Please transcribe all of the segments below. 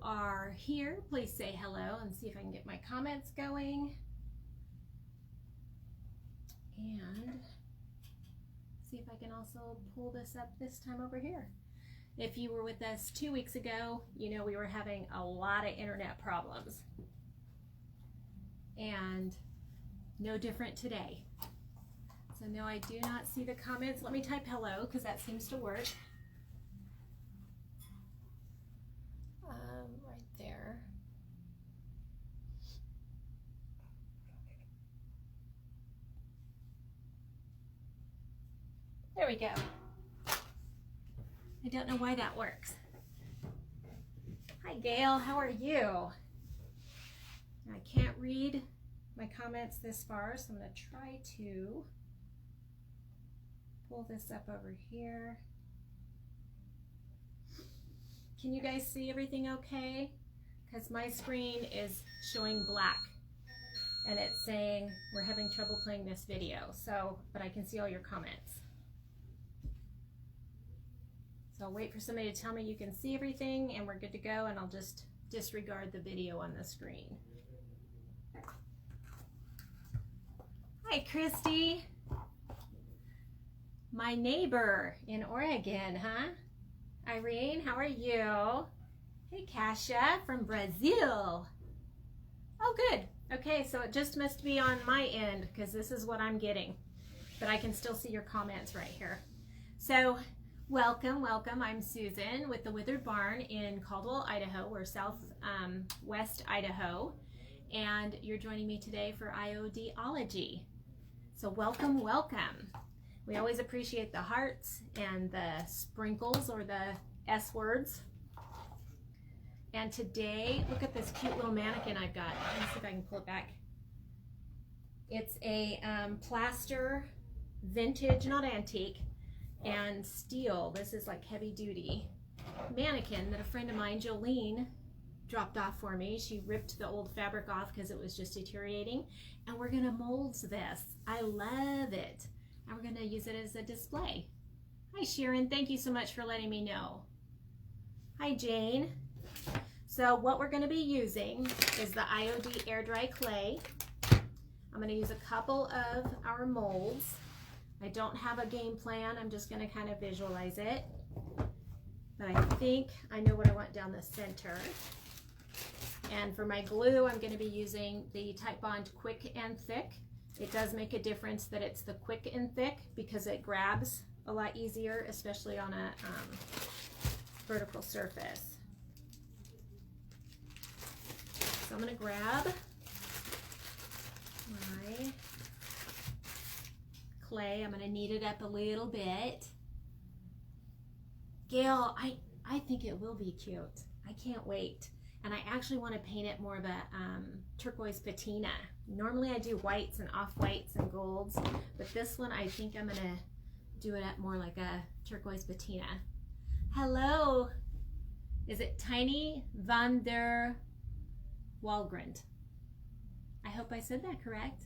are here, please say hello and see if I can get my comments going. And see if I can also pull this up this time over here. If you were with us 2 weeks ago, you know we were having a lot of internet problems. And no different today. So no, I do not see the comments. Let me type hello because that seems to work. Right there. There we go. I don't know why that works. Hi Gail, how are you? I can't read my comments this far, so I'm going to try to pull this up over here. Can you guys see everything okay? Because my screen is showing black and it's saying we're having trouble playing this video. So, but I can see all your comments. So I'll wait for somebody to tell me you can see everything and we're good to go, and I'll just disregard the video on the screen. Hi, Christy. My neighbor in Oregon, huh? Irene, how are you? Hey, Kasia from Brazil. Oh, good. Okay, so it just must be on my end because this is what I'm getting. But I can still see your comments right here. So, welcome, welcome. I'm Susan with the Withered Barn in Caldwell, Idaho. We're southwest Idaho. And you're joining me today for IOD-ology. So welcome, welcome. We always appreciate the hearts and the sprinkles or the S words. And today, look at this cute little mannequin I've got. Let me see if I can pull it back. It's a plaster, vintage, not antique, and steel. This is like heavy duty mannequin that a friend of mine, Jolene, dropped off for me. She ripped the old fabric off because it was just deteriorating. And we're gonna mold this. I love it. And we're gonna use it as a display. Hi Sharon, thank you so much for letting me know. Hi Jane. So what we're gonna be using is the IOD air dry clay. I'm gonna use a couple of our molds. I don't have a game plan, I'm just gonna kind of visualize it. But I think I know what I want down the center. And for my glue, I'm going to be using the Tite Bond Quick and Thick. It does make a difference that it's the quick and thick because it grabs a lot easier, especially on a vertical surface. So I'm going to grab my clay. I'm going to knead it up a little bit. Gail, I think it will be cute. I can't wait. And I actually want to paint it more of a turquoise patina. Normally I do whites and off-whites and golds, but this one I think I'm going to do it at more like a turquoise patina. Hello. Is it Tiny van der Walgrand? I hope I said that correct.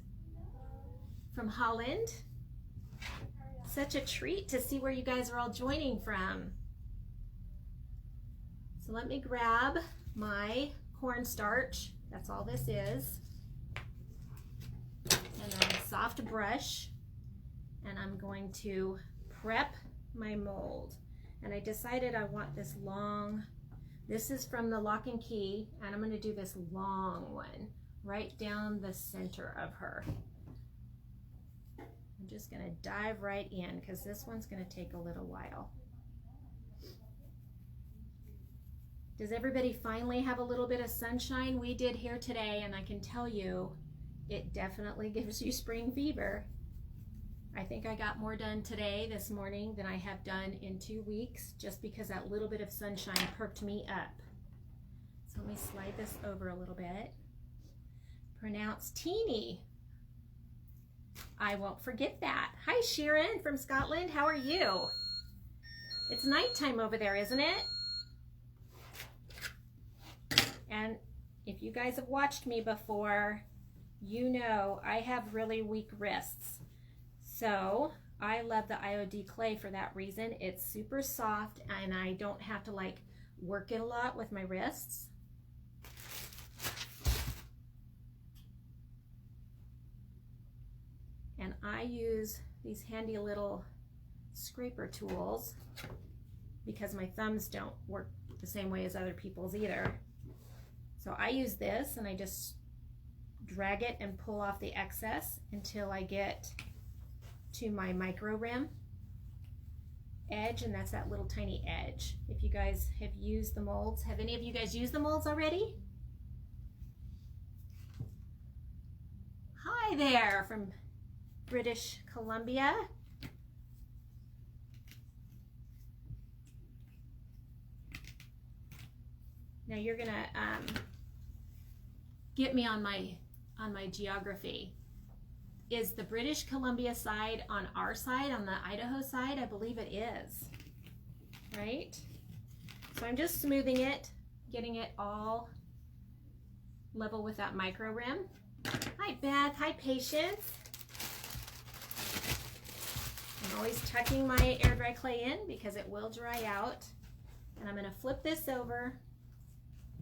From Holland. Such a treat to see where you guys are all joining from. So let me grab my cornstarch, that's all this is, and then a soft brush, and I'm going to prep my mold. And I decided I want this long, this is from the Lock and Key, and I'm going to do this long one right down the center of her. I'm just going to dive right in because this one's going to take a little while. Does everybody finally have a little bit of sunshine? We did here today, and I can tell you, it definitely gives you spring fever. I think I got more done today, this morning, than I have done in 2 weeks, just because that little bit of sunshine perked me up. So let me slide this over a little bit. Pronounced teeny. I won't forget that. Hi Sharon from Scotland, how are you? It's nighttime over there, isn't it? And if you guys have watched me before, you know I have really weak wrists. So I love the IOD clay for that reason. It's super soft and I don't have to like work it a lot with my wrists. And I use these handy little scraper tools because my thumbs don't work the same way as other people's either. So I use this and I just drag it and pull off the excess until I get to my micro rim edge, and that's that little tiny edge. If you guys have used the molds, have any of you guys used the molds already? Hi there from British Columbia. Now you're gonna get me on my geography. Is the British Columbia side on our side, on the Idaho side? I believe it is, right? So I'm just smoothing it, getting it all level with that micro rim. Hi Beth, hi Patience. I'm always tucking my air dry clay in because it will dry out. And I'm gonna flip this over,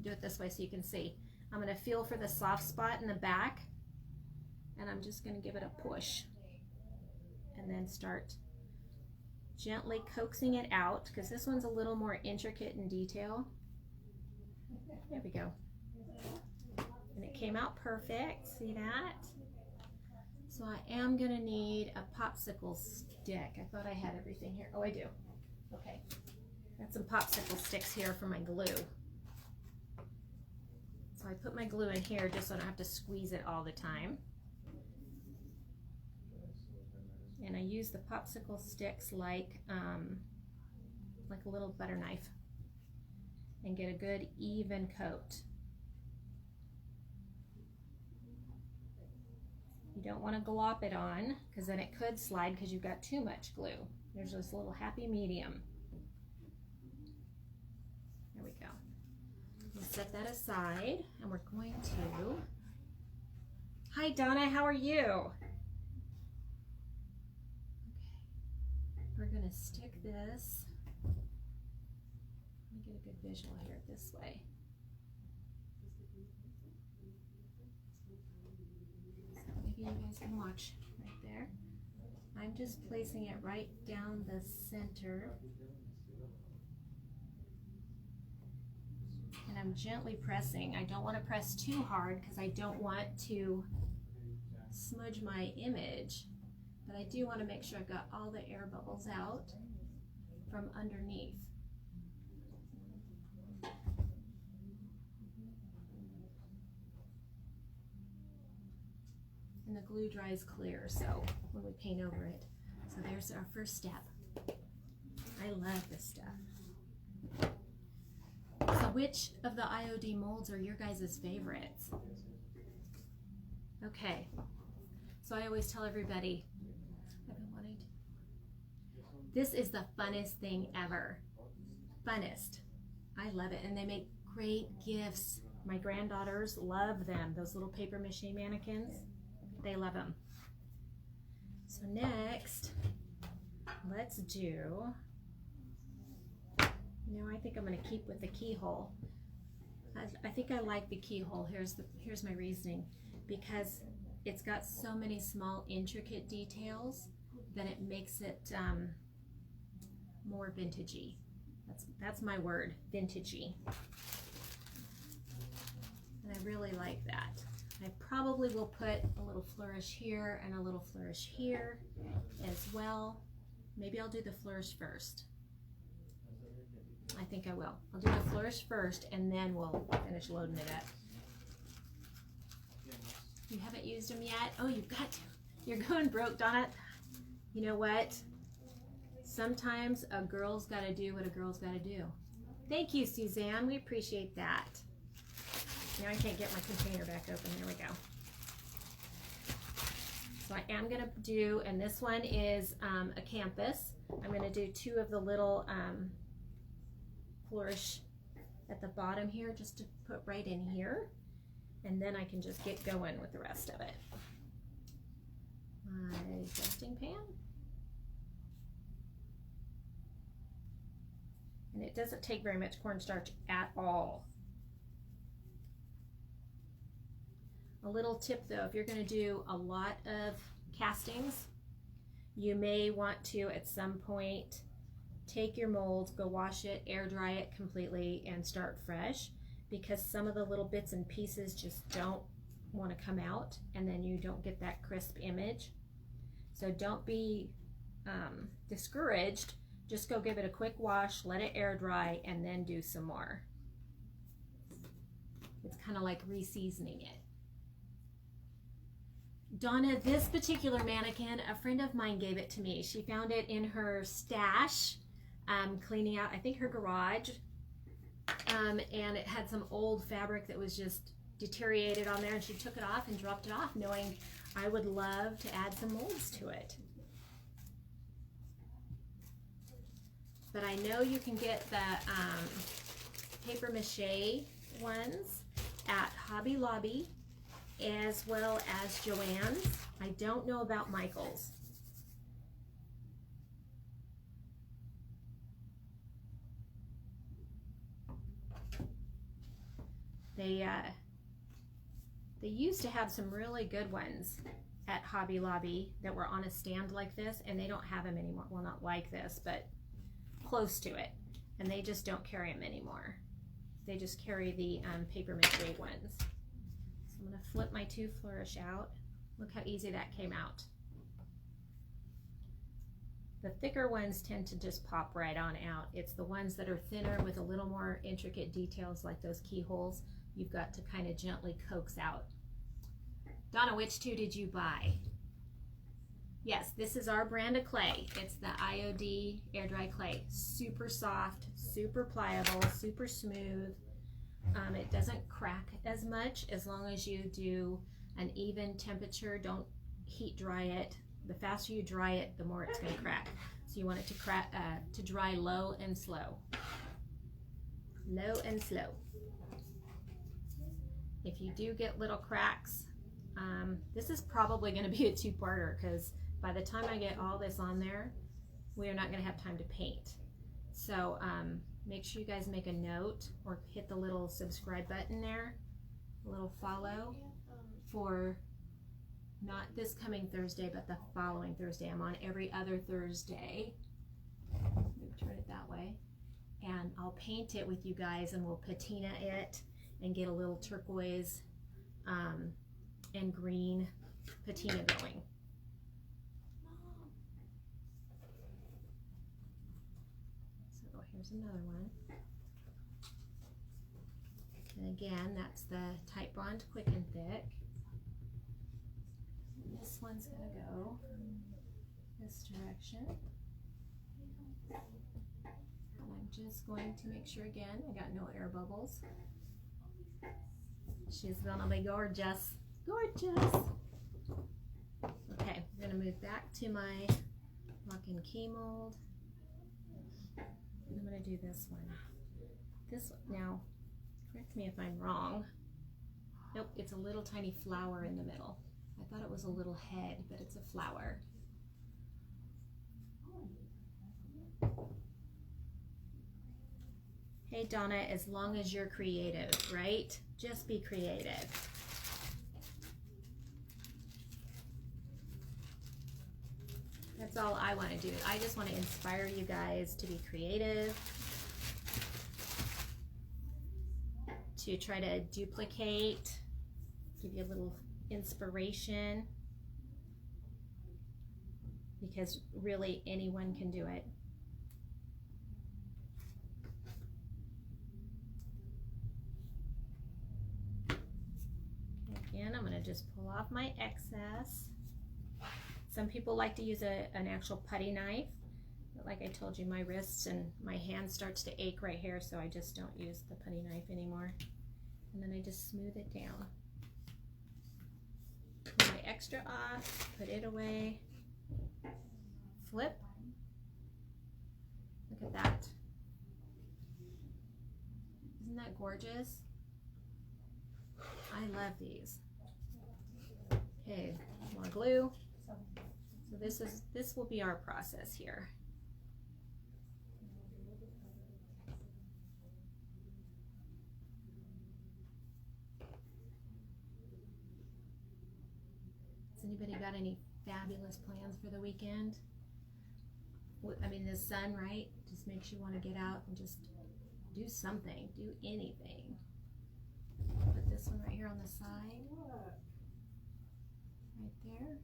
do it this way so you can see. I'm gonna feel for the soft spot in the back, and I'm just gonna give it a push and then start gently coaxing it out because this one's a little more intricate in detail. There we go. And it came out perfect, see that? So I am gonna need a popsicle stick. I thought I had everything here. Oh, I do. Okay, got some popsicle sticks here for my glue. So I put my glue in here just so I don't have to squeeze it all the time. And I use the popsicle sticks like a little butter knife and get a good even coat. You don't want to glop it on because then it could slide because you've got too much glue. There's this little happy medium. There we go. We'll set that aside and we're going to... Hi Donna, how are you? Okay, we're going to stick this. Let me get a good visual here this way. So maybe you guys can watch right there. I'm just placing it right down the center. And I'm gently pressing. I don't want to press too hard because I don't want to smudge my image, but I do want to make sure I've got all the air bubbles out from underneath. And the glue dries clear, so when we paint over it. So there's our first step. I love this stuff. So which of the IOD molds are your guys' favorites? Okay, so I always tell everybody, I've been wanting to, this is the funnest thing ever. Funnest. I love it, and they make great gifts. My granddaughters love them, those little paper mache mannequins. They love them. So next, let's do, I think I'm going to keep with the keyhole. I think I like the keyhole. Here's my reasoning. Because it's got so many small intricate details that it makes it more vintagey. That's my word, vintagey. And I really like that. I probably will put a little flourish here and a little flourish here as well. Maybe I'll do the flourish first. I think I will. I'll do the flourish first and then we'll finish loading it up. You haven't used them yet? Oh, you've got to. You're going broke, Donna. You know what? Sometimes a girl's got to do what a girl's got to do. Thank you, Suzanne. We appreciate that. Now I can't get my container back open. There we go. So I am going to do, and this one is a campus. I'm going to do 2 of the little flourish at the bottom here just to put right in here. And then I can just get going with the rest of it. My dusting pan. And it doesn't take very much cornstarch at all. A little tip though, if you're going to do a lot of castings. You may want to at some point take your mold, go wash it, air dry it completely, and start fresh, because some of the little bits and pieces just don't want to come out, and then you don't get that crisp image. So don't be discouraged. Just go give it a quick wash, let it air dry, and then do some more. It's kind of like re-seasoning it. Donna, this particular mannequin, a friend of mine gave it to me. She found it in her stash, cleaning out, I think, her garage. And it had some old fabric that was just deteriorated on there, and she took it off and dropped it off, knowing I would love to add some molds to it. But I know you can get the paper mache ones at Hobby Lobby, as well as Joann's. I don't know about Michael's. They used to have some really good ones at Hobby Lobby that were on a stand like this, and they don't have them anymore. Well, not like this, but close to it. And they just don't carry them anymore. They just carry the paper mache ones. So I'm going to flip my 2 flourish out. Look how easy that came out. The thicker ones tend to just pop right on out. It's the ones that are thinner with a little more intricate details, like those keyholes, you've got to kind of gently coax out. Donna, which 2 did you buy? Yes, this is our brand of clay. It's the IOD air dry clay. Super soft, super pliable, super smooth. It doesn't crack as much as long as you do an even temperature. Don't heat dry it. The faster you dry it, the more it's going to crack. So you want it to dry low and slow. Low and slow. If you do get little cracks, this is probably going to be a 2-parter, because by the time I get all this on there, we are not going to have time to paint. So make sure you guys make a note or hit the little subscribe button there, a little follow, for not this coming Thursday, but the following Thursday. I'm on every other Thursday. Turn it that way. And I'll paint it with you guys, and we'll patina it and get a little turquoise and green patina going. So here's another one. And again, that's the Tite Bond Quick and Thick. And this one's going to go this direction. And I'm just going to make sure, again, I got no air bubbles. She's gonna be gorgeous. Gorgeous! Okay, we're gonna move back to my lock-in key mold. I'm gonna do this one. This one, now, correct me if I'm wrong. Nope, it's a little tiny flower in the middle. I thought it was a little head, but it's a flower. Hey Donna, as long as you're creative, right? Just be creative. That's all I want to do. I just want to inspire you guys to be creative, to try to duplicate, give you a little inspiration, because really anyone can do it. Again, I'm going to just pull off my excess. Some people like to use an actual putty knife, but like I told you, my wrists and my hand starts to ache right here, so I just don't use the putty knife anymore. And then I just smooth it down. Pull my extra off, put it away, flip. Look at that. Isn't that gorgeous? I love these. Okay, more glue. So this will be our process here. Has anybody got any fabulous plans for the weekend. I mean, the sun, right? Just makes you want to get out and just do something, do anything. Put this one right here on the side, right there.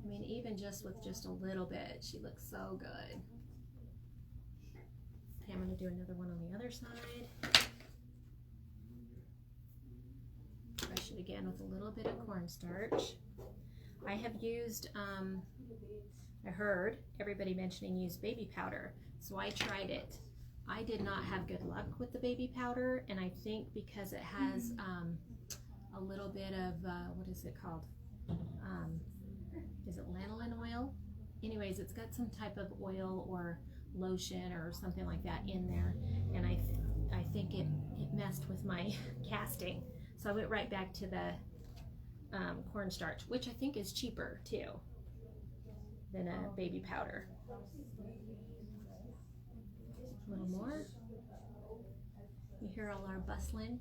I mean, even just with just a little bit, she looks so good. Okay, I'm going to do another one on the other side. Brush it again with a little bit of cornstarch. I have used, I heard everybody mentioning use baby powder, so I tried it. I did not have good luck with the baby powder, and I think because it has a little bit of, what is it called? Is it lanolin oil? Anyways, it's got some type of oil or lotion or something like that in there, and I think it messed with my casting. So I went right back to the cornstarch, which I think is cheaper too than a baby powder. A little more. You hear all our bustling?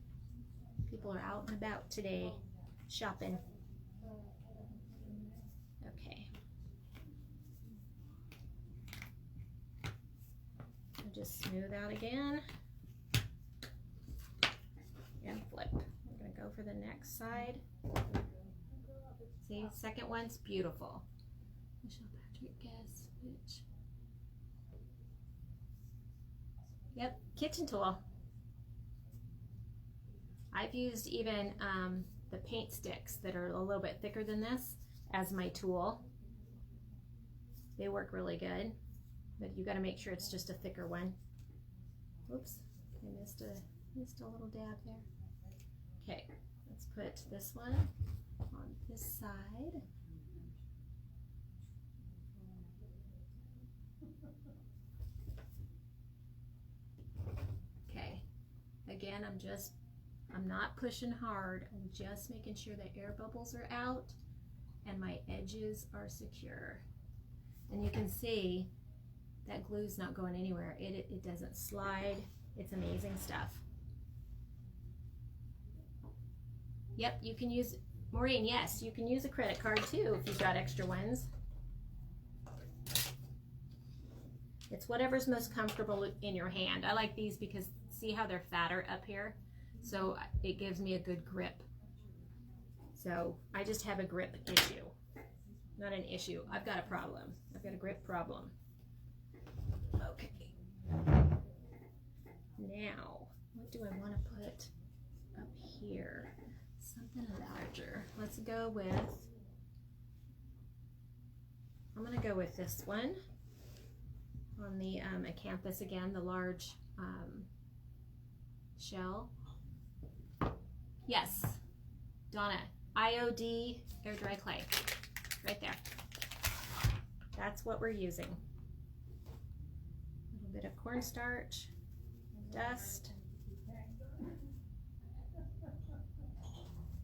People are out and about today shopping. Okay. I'll just smooth out again and flip. We're going to go for the next side. See, second one's beautiful. Michelle Patrick, guess which? Yep, kitchen tool. I've used even the paint sticks that are a little bit thicker than this as my tool. They work really good, but you got to make sure it's just a thicker one. Oops, I missed a little dab there. Okay, let's put this one on this side. Okay, again, I'm not pushing hard. I'm just making sure the air bubbles are out and my edges are secure. And you can see that glue's not going anywhere. It doesn't slide. It's amazing stuff. Yep, you can use, Maureen, yes, you can use a credit card too if you've got extra ones. It's whatever's most comfortable in your hand. I like these because see how they're fatter up here? So it gives me a good grip. So I just have a grip issue. Not an issue. I've got a problem. I've got a grip problem. Okay. Now, what do I want to put up here? Something larger. Let's go with, I'm going to go with this one on the acanthus again, the large shell. Yes, Donna, IOD air dry clay, right there. That's what we're using. A little bit of cornstarch, dust.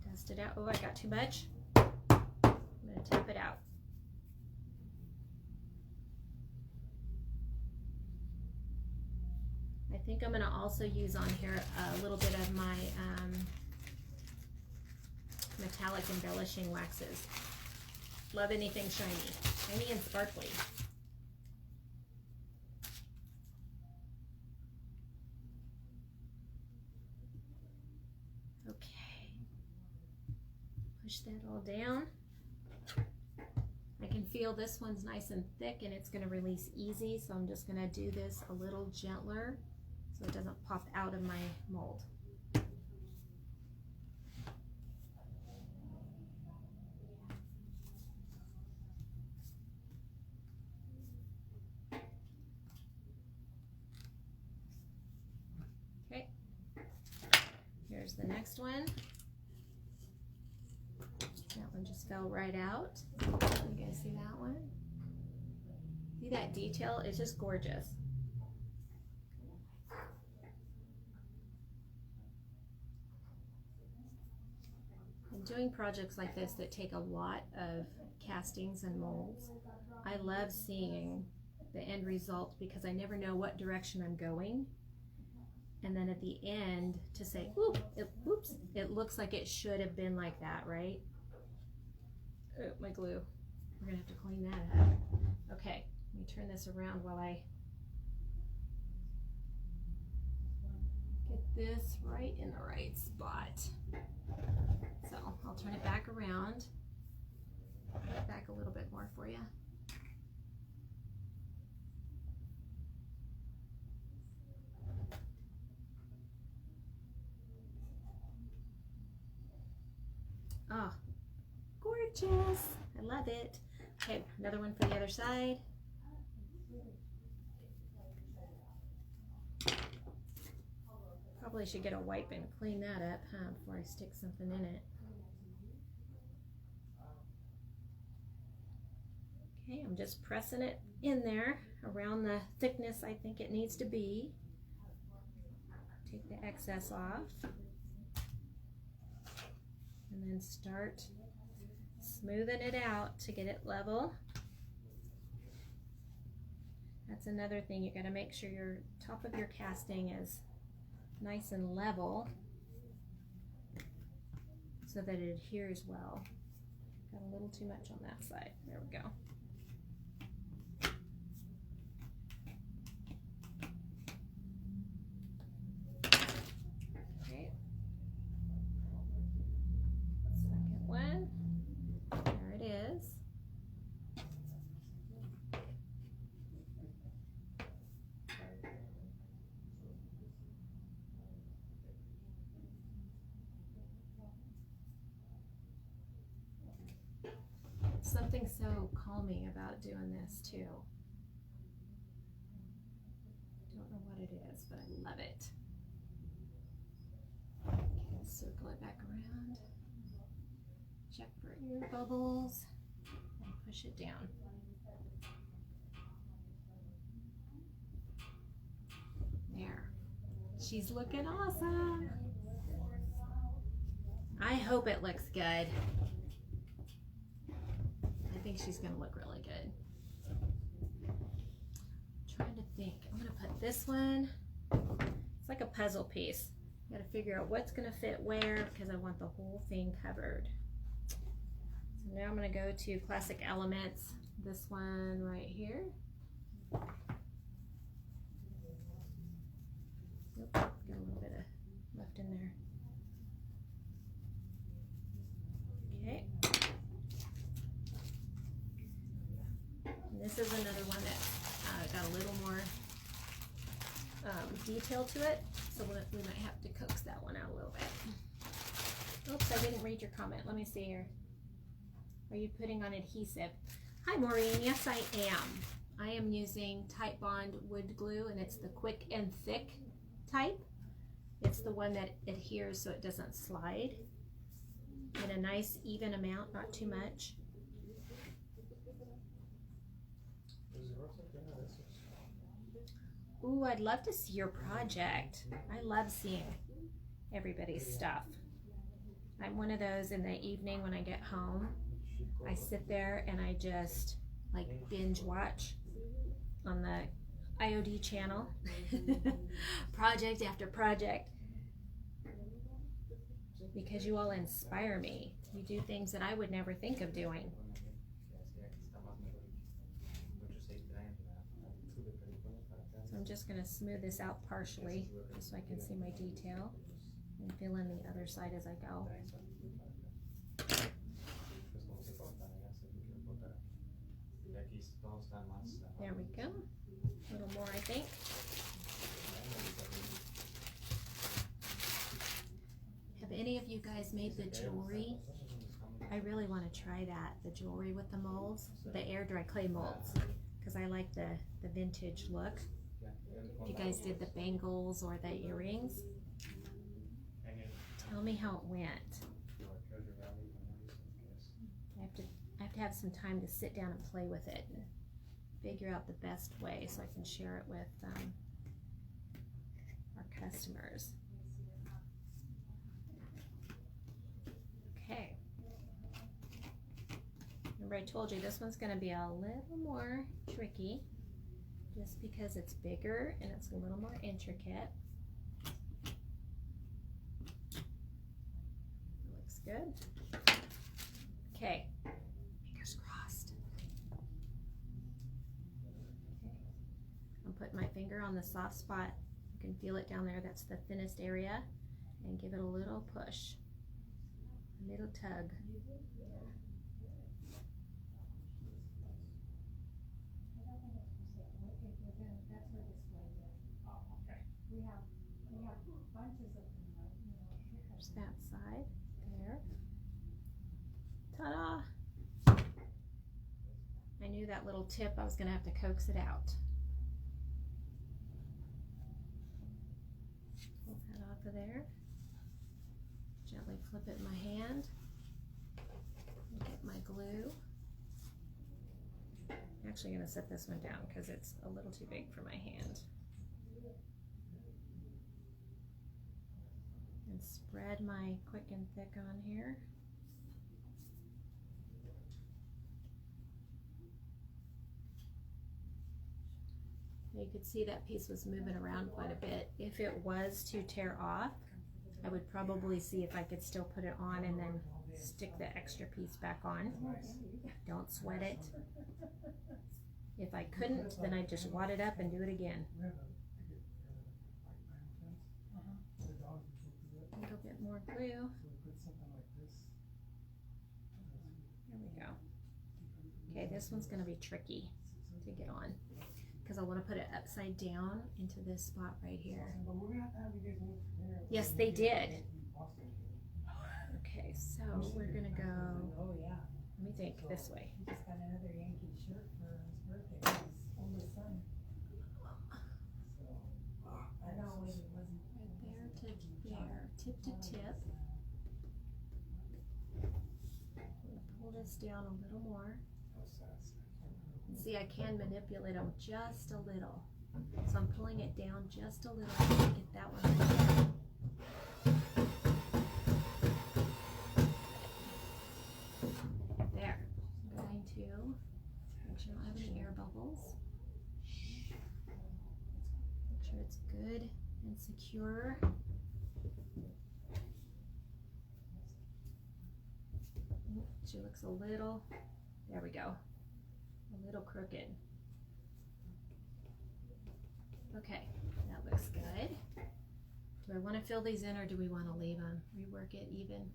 Dust it out. Oh, I got too much. I'm going to tap it out. I think I'm going to also use on here a little bit of my metallic embellishing waxes. Love anything shiny and sparkly. Okay, push that all down. I can feel this one's nice and thick and it's going to release easy, so I'm just going to do this a little gentler so it doesn't pop out of my mold. Okay, here's the next one. That one just fell right out. You guys see that one? See that detail? It's just gorgeous. And doing projects like this that take a lot of castings and molds, I love seeing the end result because I never know what direction I'm going. And then at the end to say, ooh, oops, it looks like it should have been like that, right? Oh, my glue. We're gonna have to clean that up. Okay, let me turn this around while I get this right in the right spot. So I'll turn it back around. Put it back a little bit more for you. Oh, gorgeous. I love it. Okay, another one for the other side. Probably should get a wipe and clean that up, huh, before I stick something in it. Okay, I'm just pressing it in there around the thickness I think it needs to be. Take the excess off. And then start smoothing it out to get it level. That's another thing, you got to make sure your top of your casting is nice and level so that it adheres well. Got a little too much on that side. There we go. Okay. Second one. There it is. Something so calming about doing this too. Don't know what it is, but I love it. Okay, circle it back around. Check for air bubbles and push it down. There. She's looking awesome. I hope it looks good. I think she's gonna look really good. I'm trying to think. I'm gonna put this one. It's like a puzzle piece. I gotta figure out what's gonna fit where because I want the whole thing covered. So now I'm gonna go to Classic Elements. This one right here. Nope, got a little bit of left in there. Okay. This is another one that got a little more detail to it, so we might have to coax that one out a little bit. Oops, I didn't read your comment. Let me see here. Are you putting on adhesive? Hi Maureen, yes I am. I am using Tite Bond wood glue, and it's the quick and thick type. It's the one that adheres so it doesn't slide in a nice even amount, not too much. Ooh, I'd love to see your project. I love seeing everybody's stuff. I'm one of those in the evening when I get home, I sit there and I just like binge watch on the IOD channel, project after project, because you all inspire me. You do things that I would never think of doing. So I'm just going to smooth this out partially just so I can see my detail and fill in the other side as I go. There we go. A little more, I think. Have any of you guys made the jewelry? I really want to try that, the jewelry with the molds, the air dry clay molds, because I like the vintage look. If you guys did the bangles or the earrings, tell me how it went. I have to have some time to sit down and play with it and figure out the best way so I can share it with our customers. Okay. Remember I told you this one's going to be a little more tricky just because it's bigger and it's a little more intricate. Looks good. Okay. Fingers crossed. Okay. I'm putting my finger on the soft spot. You can feel it down there. That's the thinnest area. And give it a little push. A little tug. There's that side. There. Ta-da! I knew that little tip, I was going to have to coax it out. Pull that off of there. Gently flip it in my hand. Get my glue. I'm actually going to set this one down because it's a little too big for my hand. And spread my quick and thick on here. You could see that piece was moving around quite a bit. If it was to tear off, I would probably see if I could still put it on and then stick the extra piece back on. Don't sweat it. If I couldn't, then I'd just wad it up and do it again. A little bit more glue. There we go. Okay, this one's going to be tricky to get on because I want to put it upside down into this spot right here. Yes, they did. Okay, so we're going to go, let me think, this way. He just got another Yankee shirt for his birthday, his oldest son. I know it wasn't right there to there, tip to tip. Pull this down a little more. And see, I can manipulate them just a little. So I'm pulling it down just a little to get that one right there. There. I'm going to make sure I don't have any air bubbles. Make sure it's good and secure. She looks a little, there we go, a little crooked. Okay, that looks good. Do I want to fill these in or do we want to leave them? Rework it even?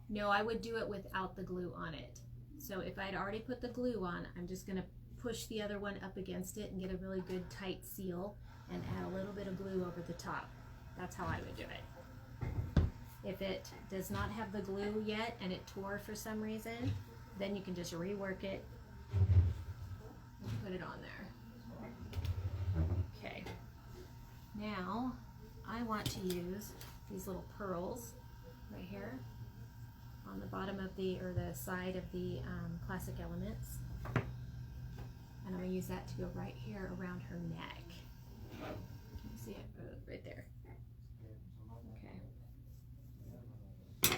No, I would do it without the glue on it. So if I'd already put the glue on, I'm just going to push the other one up against it and get a really good tight seal and add a little bit of glue over the top. That's how I would do it. If it does not have the glue yet and it tore for some reason, then you can just rework it and put it on there. Okay. Now I want to use these little pearls right here on the bottom of the, or the side of the classic elements. And I'm going to use that to go right here around her neck. Can you see it? Right there. Okay.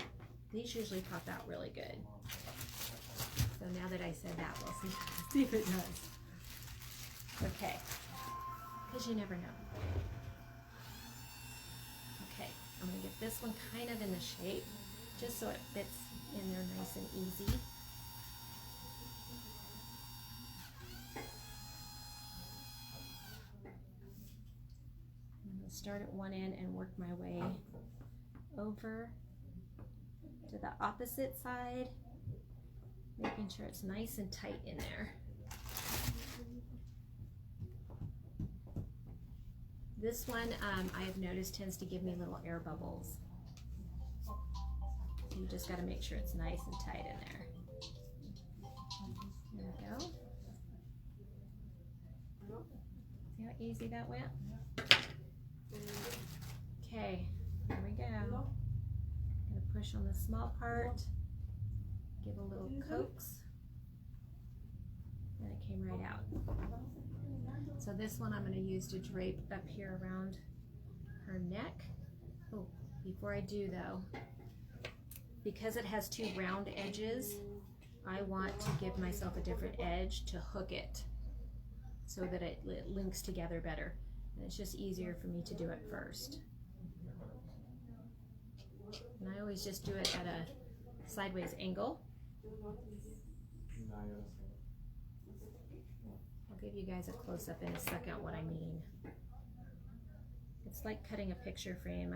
These usually pop out really good. So now that I said that, we'll see if it does. Okay. Because you never know. Okay. I'm going to get this one kind of in the shape, just so it fits in there nice and easy. I'm going to start at one end and work my way over to the opposite side, making sure it's nice and tight in there. This one, I have noticed, tends to give me little air bubbles. So you just got to make sure it's nice and tight in there. There we go. See how easy that went? Okay, there we go. I'm going to push on the small part, give a little coax, and it came right out. So this one I'm going to use to drape up here around her neck. Oh, before I do though, because it has two round edges, I want to give myself a different edge to hook it so that it links together better. And it's just easier for me to do it first. And I always just do it at a sideways angle. I'll give you guys a close-up in a second what I mean. It's like cutting a picture frame.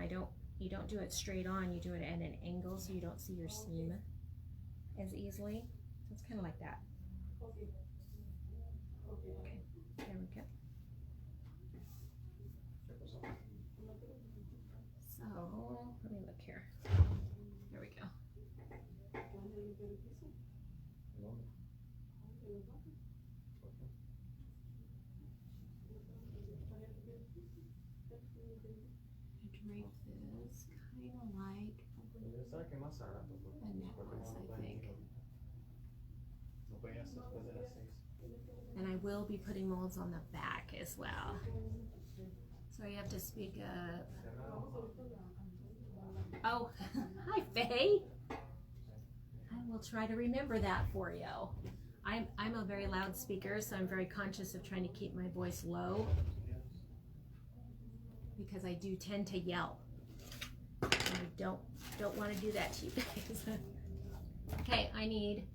You don't do it straight on, you do it at an angle so you don't see your seam as easily. So it's kind of like that. Okay, there we go. So, let me look here. There we go. Drape this kind of like a necklace, I think. And I will be putting molds on the back as well. So you have to speak up. Oh, hi Faye. I will try to remember that for you. I'm a very loud speaker, so I'm very conscious of trying to keep my voice low because I do tend to yell. And I don't want to do that to you guys. Okay, I need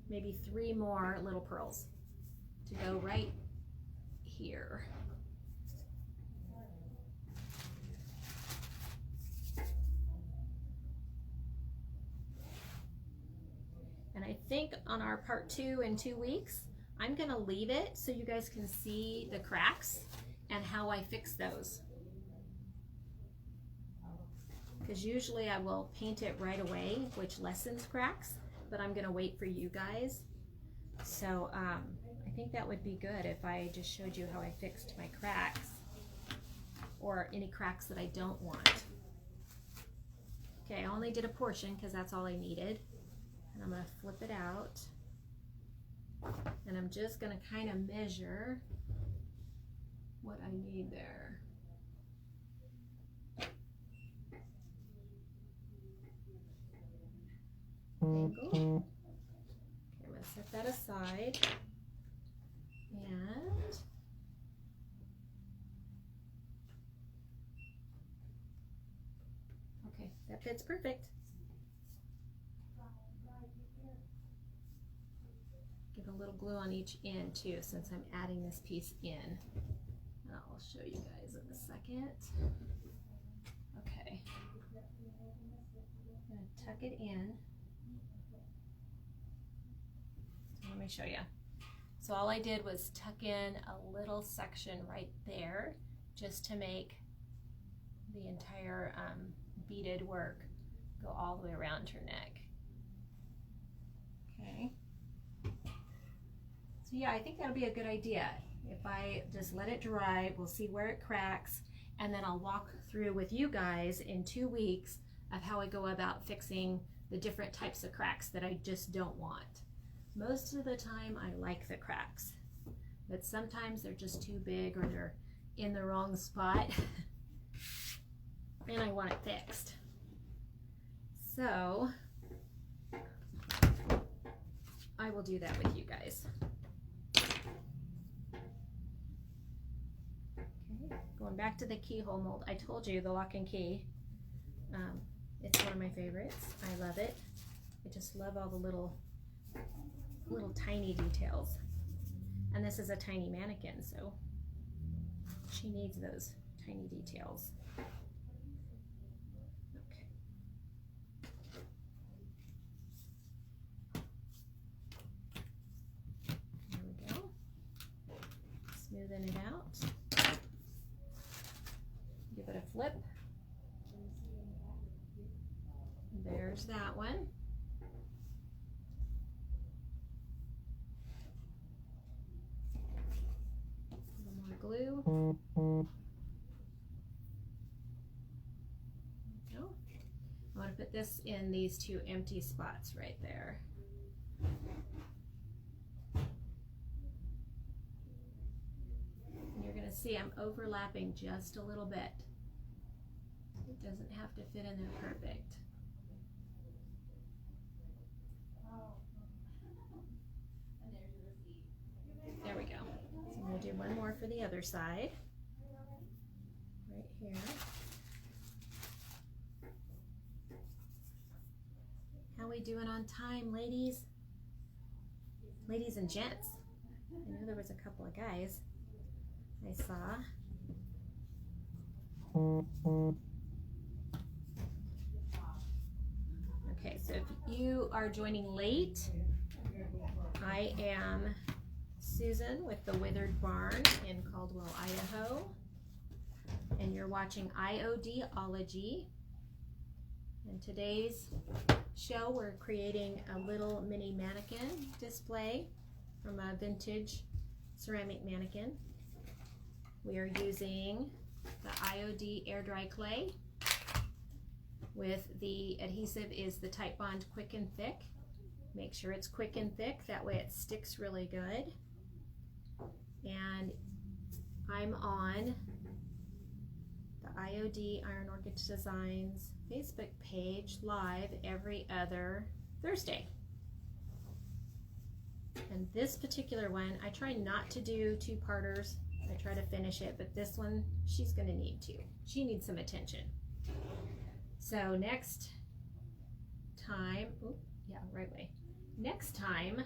maybe 3 more little pearls to go right here. And I think on our part 2 in 2 weeks, I'm gonna leave it so you guys can see the cracks and how I fix those. Because usually I will paint it right away, which lessens cracks, but I'm gonna wait for you guys. So I think that would be good if I just showed you how I fixed my cracks or any cracks that I don't want. Okay, I only did a portion because that's all I needed. And I'm gonna flip it out. And I'm just gonna kind of measure what I need there. Angle. Okay, I'm gonna set that aside. And okay, that fits perfect. Give a little glue on each end too, since I'm adding this piece in. And I'll show you guys in a second. Okay. I'm gonna tuck it in. So let me show you. So all I did was tuck in a little section right there just to make the entire beaded work go all the way around her neck. Okay. So yeah, I think that'll be a good idea. If I just let it dry, we'll see where it cracks, and then I'll walk through with you guys in 2 weeks of how I go about fixing the different types of cracks that I just don't want. Most of the time I like the cracks, but sometimes they're just too big or they're in the wrong spot and I want it fixed. So I will do that with you guys. Okay, going back to the keyhole mold, I told you the lock and key. It's one of my favorites. I love it. I just love all the little tiny details. And this is a tiny mannequin, so she needs those tiny details. Okay. There we go. Smoothing it out. Give it a flip. There's that one. Glue. There we go. I want to put this in these 2 empty spots right there. And you're going to see I'm overlapping just a little bit. It doesn't have to fit in there perfect. There we go. So I'm going to do one more for the other side, right here. How we doing on time, ladies? ladies and gents. I know there was a couple of guys I saw. Okay, so if you are joining late, I am Susan with the Withered Barn in Caldwell, Idaho, and you're watching IOD-ology. In today's show, we're creating a little mini mannequin display from a vintage ceramic mannequin. We are using the IOD air dry clay with the adhesive is the Tite Bond Quick and Thick. Make sure it's quick and thick, that way it sticks really good. And I'm on the IOD Iron Orchid Designs Facebook page live every other Thursday. And this particular one, I try not to do two-parters. I try to finish it, but this one, she's gonna need to. She needs some attention. So next time, right way. Next time,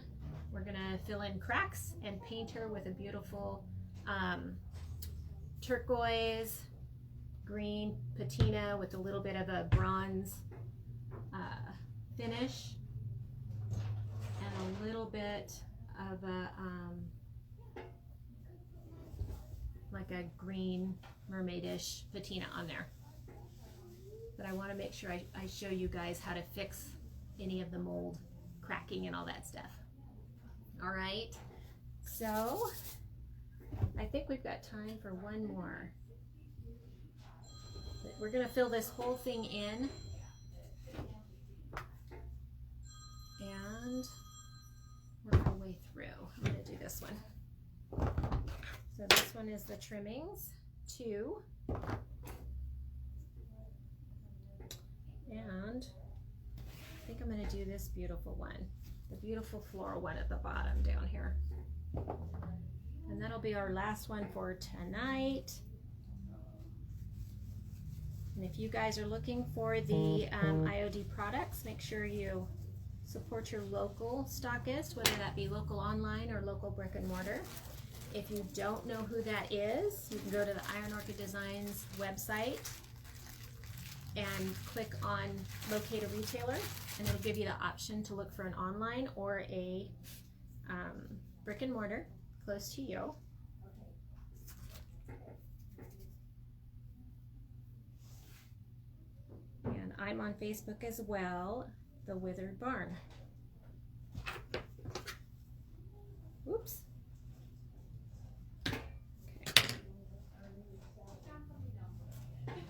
we're gonna fill in cracks and paint her with a beautiful turquoise green patina with a little bit of a bronze finish and a little bit of a like a green mermaidish patina on there. But I want to make sure I show you guys how to fix any of the mold cracking and all that stuff. All right, so I think we've got time for one more. We're gonna fill this whole thing in and work our way through. I'm gonna do this one. So this one is the trimmings, 2. And I think I'm gonna do this beautiful one, the beautiful floral one at the bottom down here. And that'll be our last one for tonight. And if you guys are looking for the IOD products, make sure you support your local stockist, whether that be local online or local brick and mortar. If you don't know who that is, you can go to the Iron Orchid Designs website and click on locate a retailer, and it'll give you the option to look for an online or a brick and mortar close to you. And I'm on Facebook as well, the Withered Barn. Oops. Okay.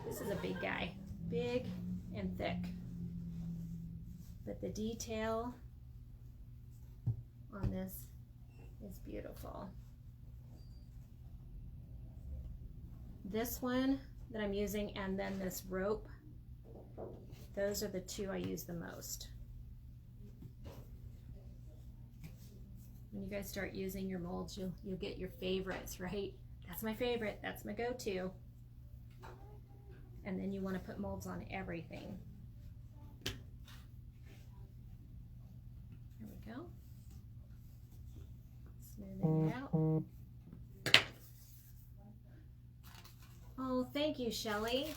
This is a big guy, big and thick. But the detail on this is beautiful. This one that I'm using and then this rope, those are the 2 I use the most. When you guys start using your molds, you'll get your favorites, right? That's my favorite, that's my go-to. And then you want to put molds on everything. There we go. Smoothing it out. Oh, thank you, Shelly.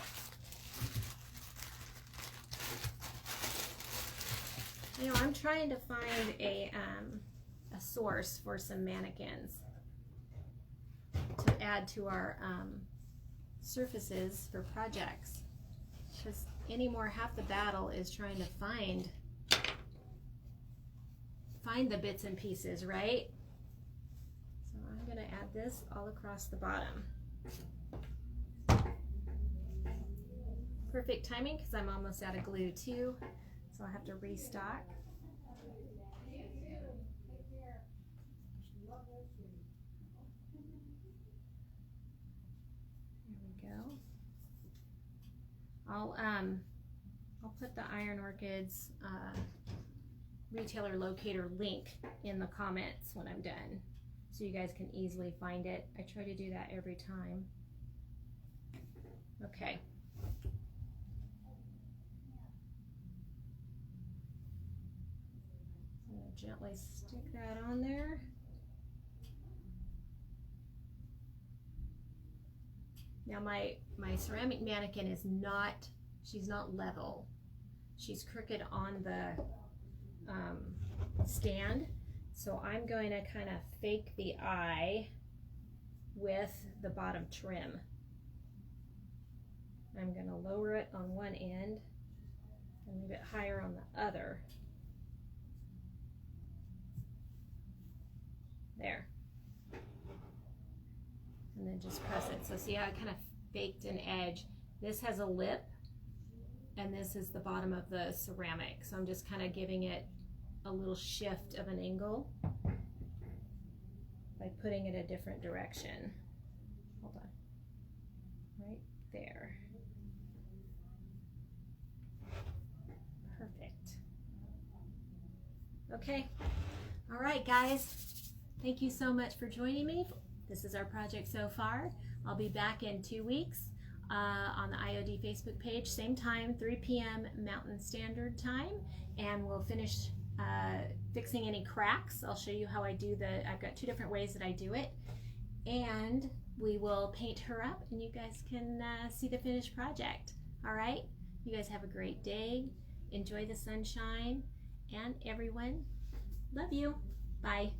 You know, I'm trying to find a source for some mannequins to add to our surfaces for projects, because anymore half the battle is trying to find the bits and pieces, right? So I'm going to add this all across the bottom. Perfect timing because I'm almost out of glue too, so I'll have to restock. I'll put the Iron Orchids retailer locator link in the comments when I'm done, so you guys can easily find it. I try to do that every time. Okay. gently stick that on there. Now my ceramic mannequin is not, she's not level. She's crooked on the stand. So I'm going to kind of fake the eye with the bottom trim. I'm going to lower it on one end and leave it higher on the other. There. And then just press it. So see how I kind of faked an edge? This has a lip, and this is the bottom of the ceramic. So I'm just kind of giving it a little shift of an angle by putting it a different direction. Hold on. Right there. Perfect. Okay. All right, guys. Thank you so much for joining me. This is our project so far. I'll be back in 2 weeks on the IOD Facebook page, same time, 3 p.m. Mountain Standard Time, and we'll finish fixing any cracks. I'll show you how I do I've got 2 different ways that I do it, and we will paint her up and you guys can see the finished project. All right, you guys have a great day. Enjoy the sunshine, and everyone, love you. Bye.